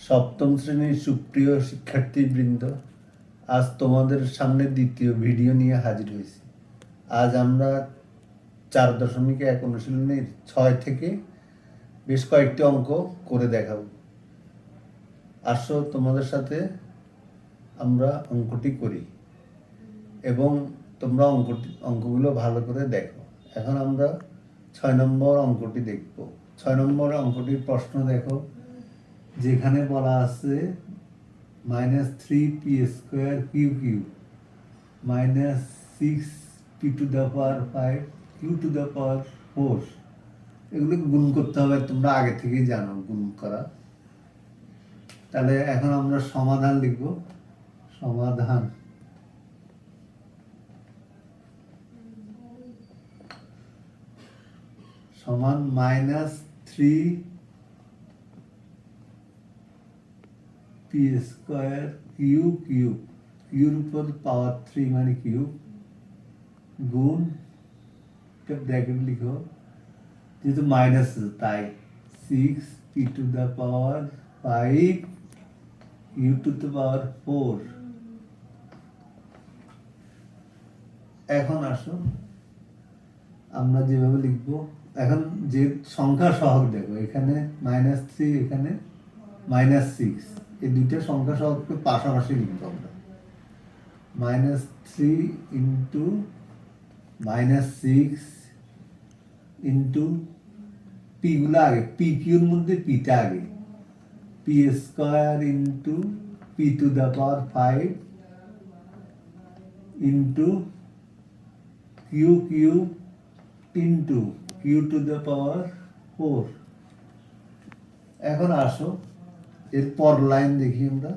সপ্তম শ্রেণীর সুপ্রিয় শিক্ষার্থীবৃন্দ, আজ তোমাদের সামনে দ্বিতীয় ভিডিও নিয়ে হাজির হয়েছি। আজ আমরা 4.1 অনুশীলনীর 6 থেকে বেশ কয়েকটি অঙ্ক করে দেখাবো। আসো তোমাদের সাথে আমরা অঙ্কটি করি এবং তোমরা অঙ্কগুলো ভালো করে দেখো। এখন আমরা 6 নম্বর অঙ্কটি দেখব। 6 নম্বর অঙ্কটির প্রশ্ন দেখো, যেখানে বলা আছে -3p² কিউ -6p⁵ q⁴ এগুলো গুণ করতে হবে। তোমরা আগে থেকেই জানো গুণ করা। তাহলে এখন আমরা সমাধান লিখব। সমাধান সমান -3p² কিউর উপর পাওয়ার 3 মানে কিউব গুণ ব্র্যাকেট লিখো, যেহেতু মাইনাস তাই 6p⁵ q⁴। এখন আসো আমরা যেভাবে লিখব, এখন যে সংখ্যা সহগ দেখো, এখানে -3, এখানে -6, এই দুইটা সংখ্যা সহগকে পাশাপাশি লিখবো আমরা। -3 ইন্টু -6 ইন্টু পি গুলো আগে, পি কিউর মধ্যে পিটা আগে, p² into p⁵ into Q into q⁴। এখন আসো এর পর লাইন দেখি আমরা।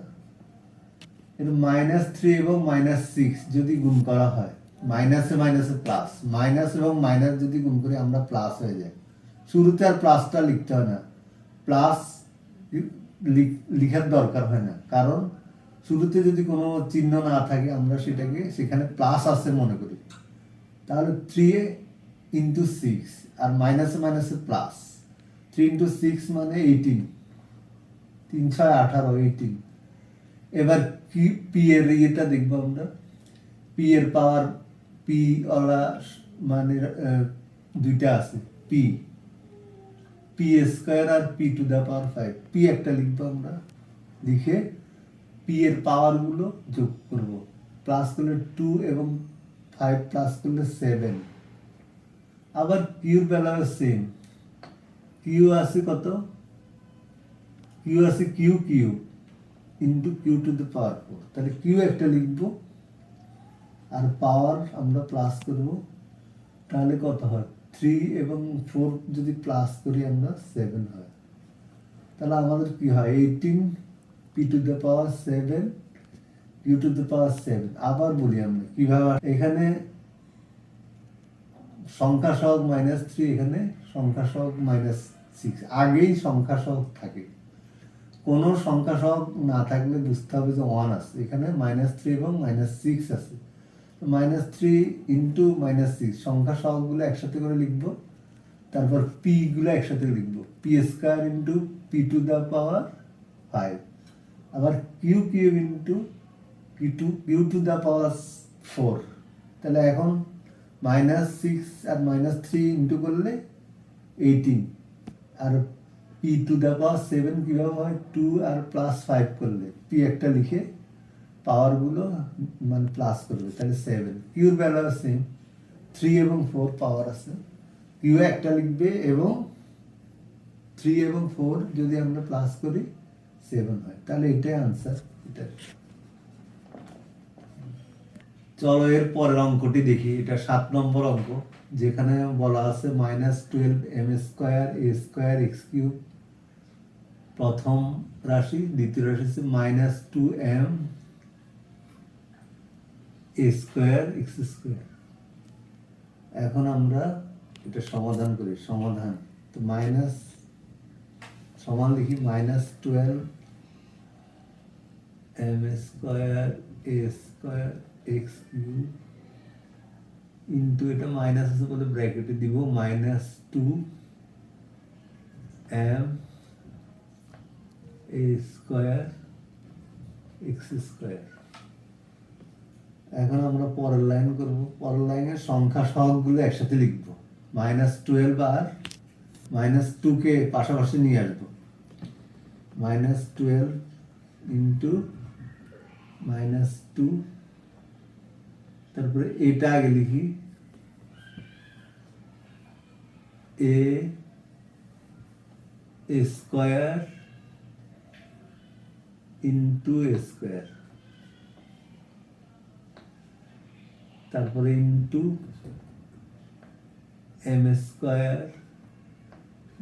এর -3 এবং -6 যদি গুণ করা হয়, মাইনাসে মাইনাসে প্লাস, মাইনাস এবং মাইনাস যদি গুণ করি আমরা প্লাস হয়ে যায়। শুরুতে আর প্লাসটা লিখতে হয় না, প্লাস লিখার দরকার হয় না, কারণ শুরুতে যদি কোনো চিহ্ন না থাকে আমরা সেটাকে সেখানে প্লাস আছে মনে করি। তাহলে 3 ইন্টু 6 আর মাইনাসে মাইনাসে প্লাস, 3 ইন্টু 6 মানে 18, 3 6 18, 18। এবার পি এর ইয়েটা দেখবো আমরা। পি এর পাওয়ার, পি ওরা মানে দুইটা আছে, p² আর p⁵। পি একটা লিখবো আমরা, লিখে পি এর পাওয়ার গুলো যোগ করব। প্লাস করলে 2 এবং 5 প্লাস করলে 7। আবার কিউর বেলা সেম, কিউ আছে কত, কিউ আছে কিউ ইন্টু q⁴। তাহলে কিউ একটা লিখবো আর পাওয়ার আমরা প্লাস করব। তাহলে কত হয়, 3 এবং 4 যদি প্লাস করি আমরা 7 হয়। তাহলে আমাদের কি হয়, 18 p⁵, q⁴। আবার বলি আমরা কিভাবে, এখানে সংখ্যা সহগ -3, এখানে সংখ্যা সহগ -6, আগেই সংখ্যা সহগ থাকে। কোন সংখ্যা সহগ না থাকলে বুঝতে হবে যে 1 আছে। এখানে -3 এবং -6 আছে। -3 ইন্টু -6 সংখ্যা সহগগুলো একসাথে করে লিখবো, তারপর পি গুলো একসাথে লিখবো, p² ইন্টু p⁵। আবার কিউ ইন্টু q⁴। তাহলে এখন -6 আর -3 ইন্টু করলে 18, আর p⁵ কিভাবে হয়, 2 আর +5 করলে পি একটা লিখে পাওয়ার গুলো মানে প্লাস করবে, তাহলে 7। কিউর ভ্যালু সেম, 3 এবং 4 পাওয়ার আছে, কিউ একটা লিখবে এবং 3 এবং 4 যদি আমরা প্লাস করি 7 হয়। তাহলে এটাই আনসার। এটা চলো এর পরের অঙ্কটি দেখি। এটা 7 নম্বর অঙ্ক, যেখানে বলা আছে -12m² a² প্রথম রাশি, দ্বিতীয় রাশি হচ্ছে -2m a²x²। এখন আমরা এটা সমাধান করি। সমাধান তো মাইনাস সমান লিখি, -12m²a²x³ ইন্টু, এটা মাইনাস আছে বলে ব্র্যাকেটে দিব, -2m এ স্কোয়ার এক্স স্কোয়ার। এখন আমরা পরের লাইন করব। পরের লাইনের সংখ্যা সহগগুলো একসাথে লিখব। -12 আর -2 কে পাশাপাশি নিয়ে আসবো। -12 ইন্টু -2, তারপরে এটা আগে লিখি, A square into A square, তারপরে into M square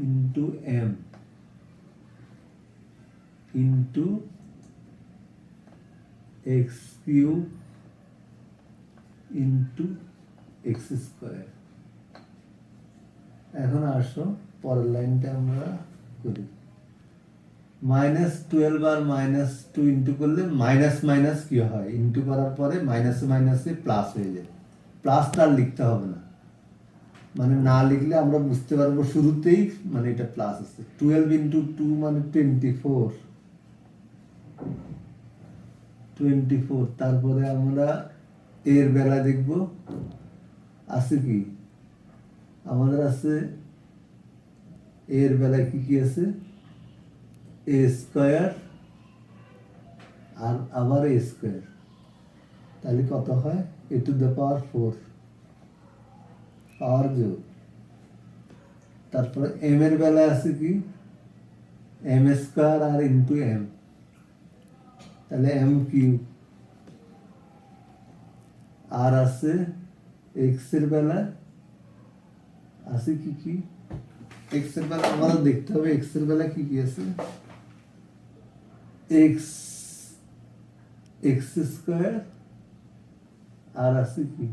into M into X cube into X square. এখন আসো পরের লাইনটা আমরা করি। -12 আর -2 ইন্টু করলে মাইনাস মাইনাস কি হয়, ইন্টু করার পরে মাইনাসে মাইনাসে প্লাস হয়ে যায়। প্লাসটা আর লিখতে হবে না, মানে না লিখলে আমরা বুঝতে পারবো শুরুতেই মানে এটা প্লাস আছে। 12 ইন্টু 2 মানে 24। তারপরে আমরা এর বেলা দেখব আছে কি, আমাদের আছে এর বেলায় কি কি আছে, এ স্কোয়ার আর আবার এ স্কোয়ার, তাহলে কত হয়, এ টু দ্য পাওয়ার 4 পাওয়ার যোগ। তারপরে এম এর বেলায় আছে কি, এম স্কোয়ার আর ইন্টু এম, তাহলে এম কিউব। আর আছে এক্স এর বেলায় আছে কি কি, এক্স এর বেলা আমাদের দেখতে হবে এক্স এর বেলা কি কি আছে, এক্স স্কোয়ার আর আছে কি,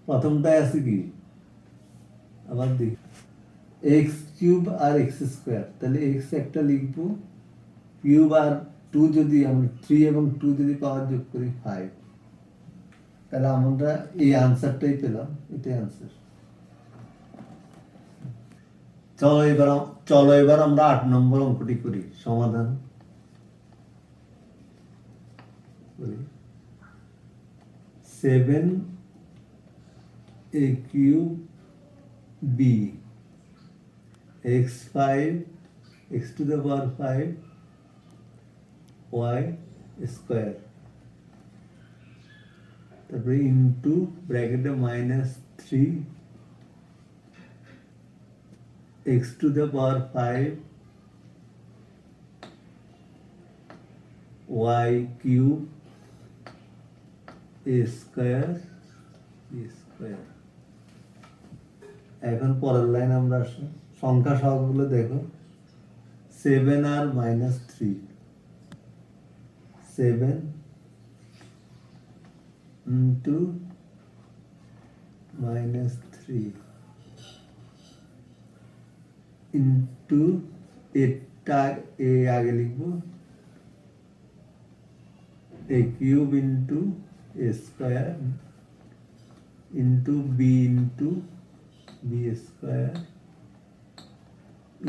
প্রথমটায় আছে কি, আবার দেখ এক্স কিউব আর এক্স স্কোয়ার, তাহলে এক্স একটা লিখবো, কিউব আর 2 যদি আমরা 3 এবং 2 যদি পাওয়ার যোগ করি 5, তাহলে আমরা এই আনসারটাই পেলাম, এটাই আনসার। চলো এবার আমরা 8 নম্বর অঙ্কটি করি, সমাধান করি। 7a cube b x5 x to the power 5 y square, তারপরে ইন্টু ব্র্যাকেটে -3 x to the power 5 y cube a square b square. এখন পরের লাইন আমরা আসি, সংখ্যা সহগগুলো দেখো, 7 আর -3, 7 ইন্টু -3 ইন্টু এটা এ আগে লিখবো, a cube into A square into b square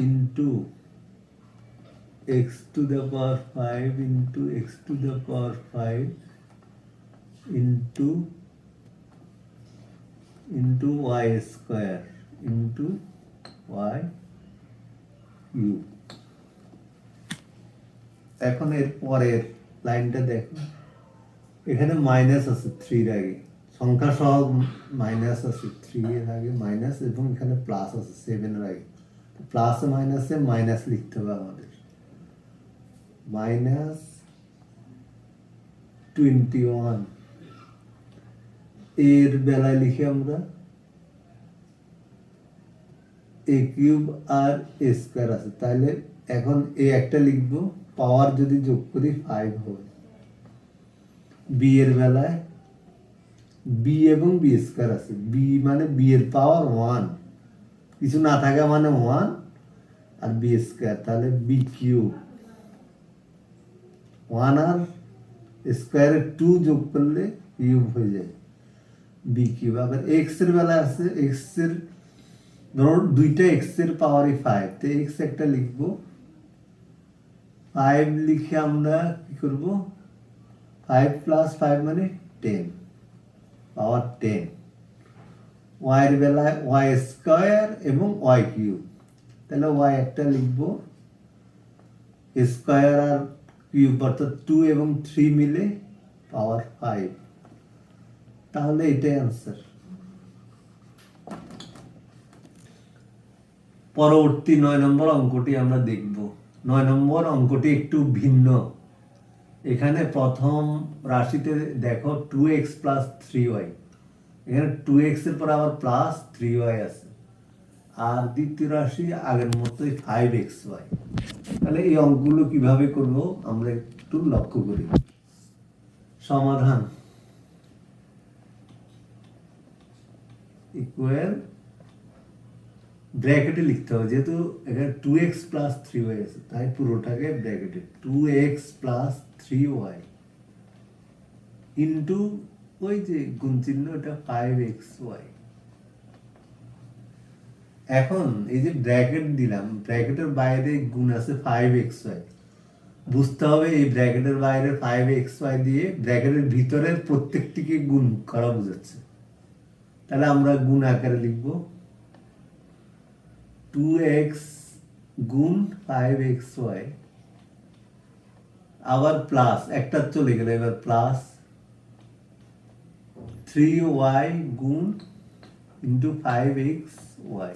into x to the power 5 into x to the power 5 into y square into y cube। এখন এর পরের লাইনটা দেখো, এখানে মাইনাস আছে 3 এর আগে, সংখ্যা সহ মাইনাস আছে 3 এর আগে মাইনাস, এবং এখানে প্লাস আছে 7 এর আগে, প্লাস মাইনাসে মাইনাস লিখতে হবে আমাদের, -21 এর বেলায় লিখে আমরা এ কিউব আর এ স্কোয়ার আছে, তাহলে এখন এ একটা লিখবো, পাওয়ার যদি যোগ করি 5 হবে। বি এর বেলায় বি এবং বি স্কোয়ার আছে, বি মানে বি এর পাওয়ার 1, কিছু না থাকা মানে 1 আর বি স্কোয়ার, তাহলে বি কিউব, 1 আর স্কোয়ারে 2 যোগ করলে কিউব হয়ে যায়, বি কিউব। আবার এক্স এর বেলায় আছে, এক্স এর ধরো দুইটা এক্স এর পাওয়ারই 5, তো এক্স একটা লিখবো, 5 লিখে আমরা কি করব, 5 প্লাস 5 মানে 10, পাওয়ার 10। y এর বেলায় y স্কয়ার এবং y কিউব, তাহলে y একটা লিখব, স্কয়ার আর কিউব অর্থাৎ 2 এবং 3 মিলে পাওয়ার 5, তাহলে এটাই आंसर। পরবর্তী 9 নম্বর অঙ্কটি আমরা দেখব। 9 নম্বর অঙ্কটি একটু ভিন্ন। এখানে প্রথম রাশিতে দেখো 2x প্লাস 3y, এখানে 2x এর পর আবার প্লাস 3y আছে, আর দ্বিতীয় রাশি আগের মতোই 5xy। তাহলে এই অঙ্কগুলো কিভাবে করব আমরা একটু লক্ষ্য করি। সমাধান ইকুয়াল ব্র্যাকেটে লিখতে হবে, যেহেতু এখানে 2x প্লাস 3y আছে তাই পুরোটাকে ব্র্যাকেটে 2x প্লাস 3y ইন্টু ওই যে গুণ চিহ্ন এটা 5xy। এখন এই যে ব্র্যাকেট দিলাম, ব্র্যাকেটের বাইরে গুণ আছে 5xy, বুঝতে হবে এই ব্র্যাকেটের বাইরে 5xy দিয়ে ব্র্যাকেটের ভিতরের প্রত্যেকটিকে গুণ করা বোঝাচ্ছে। তাহলে আমরা গুণ আকারে লিখব 2x গুণ 5xy, আবার প্লাস একটা চলে গেল, এবার প্লাস 3y গুণ ইন্টু 5xy।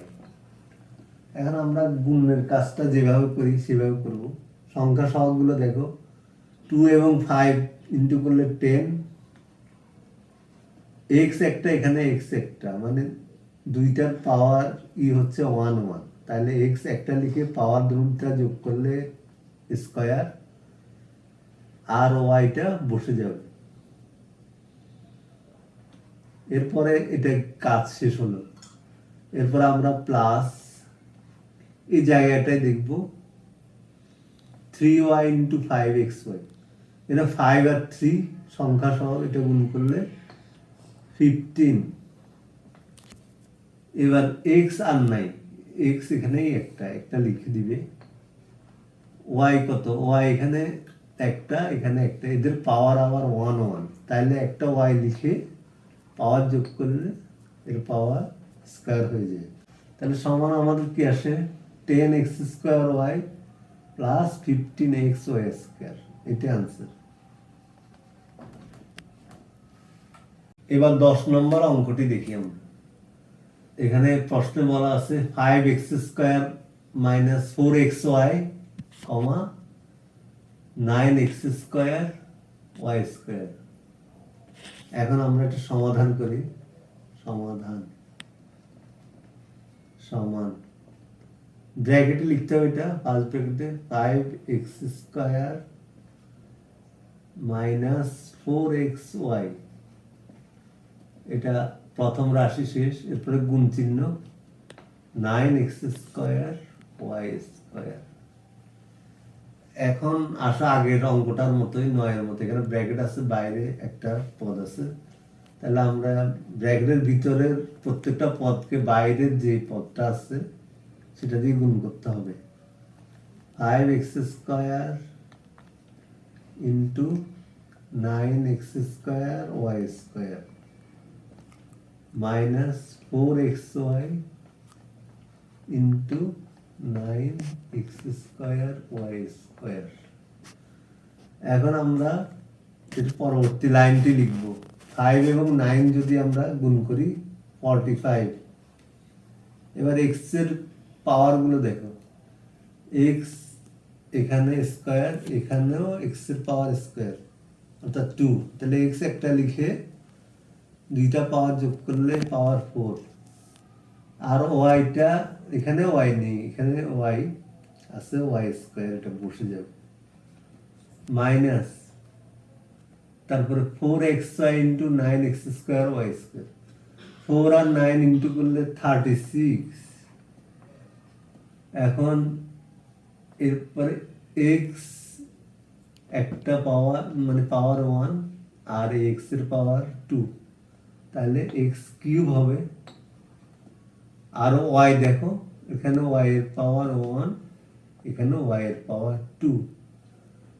এখন আমরা গুণের কাজটা যেভাবে করি সেভাবে করব। সংখ্যা সহগগুলো দেখো, 2 এবং 5 ইন্টু করলে 10, x একটা এখানে x একটা, মানে দুইটার পাওয়ার হচ্ছে 1 1, তাহলে x একটা লিখে পাওয়ার দুইটা যোগ করলে স্কয়ার, আর ওয়াইটা বসে যাবে। এরপরে এটা কাজ শেষ হলো। এরপর আমরা প্লাস এই জায়গাটায় দেখব 3y ইন্টু 5xy, এটা 5 আর 3 সংখ্যা সহ এটা গুণ করলে 15। এবার x আর নাই, x এখানেই একটা লিখে দিবে। y কত, y এখানে একটা এখানে একটা, এদের পাওয়ার আবার 1 1, তাইলে একটা y লিখে পাওয়ার যোগ করলে এর পাওয়ার স্কয়ার হয়ে যায়। তাহলে সমান আমাদের কি আসে 10x square y plus 15xy square, এটা आंसर। এবার 10 নম্বর অঙ্কটি দেখি আমরা। এখানে প্রশ্নে বলা আছে 5x square minus 4xy, 9x square y square. এখন আমরা একটা সমাধান করি। সমাধান সমান ব্র্যাকেটে লিখতে হবে, এটা ফার্স্ট ব্র্যাকেটে 5x স্কয়ার মাইনাস 4xy, এটা প্রথম রাশি শেষ, এরপরে গুণ চিহ্ন 9x স্কয়ার y স্কয়ার। এখন আসা আগের অঙ্কটার মতোই 9 এর মতো, এখানে ব্র্যাকেট আছে, বাইরে একটা পদ আছে, তাহলে আমরা ব্র্যাকেটের ভিতরের প্রত্যেকটা পদকে বাইরের যে পদটা আছে সেটা দিয়ে গুণ করতে হবে। 5x square into 9x square y square minus 4xy into 9x square y square. এখন আমরা এর পরবর্তী লাইনটি লিখব। 5 এবং 9 যদি আমরা গুণ করি 45। এবার x এর পাওয়ার গুলো দেখো, x এখানে স্কয়ার, এখানেও x এর পাওয়ার স্কয়ার অর্থাৎ 2, তাহলে x একটা লিখে দুইটা পাওয়ার যোগ করলে পাওয়ার 4, আর ওয়াইটা এখানে ওয়াই নেই, এখানে ওয়াই আছে, ওয়াই স্কয়ার এটা বসে যাবে, মাইনাস তারপরে 4xy into 9x square y square, 4 আর 9 ইন্টু করলে 36। এখন এরপরে x একটা পাওয়ার মানে পাওয়ার 1 আর x এর পাওয়ার 2, তাহলে x কিউব হবে, আর y দেখো এখানে y এর পাওয়ার 1, এখানে y এর পাওয়ার 2,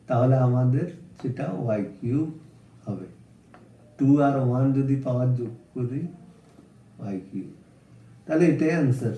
তাহলে আমাদের সেটা ওয়াই কিউব হবে। 2 আর 1 যদি পাওয়ার যোগ করি ওয়াই কিউব, তাহলে এটাই অ্যান্সার।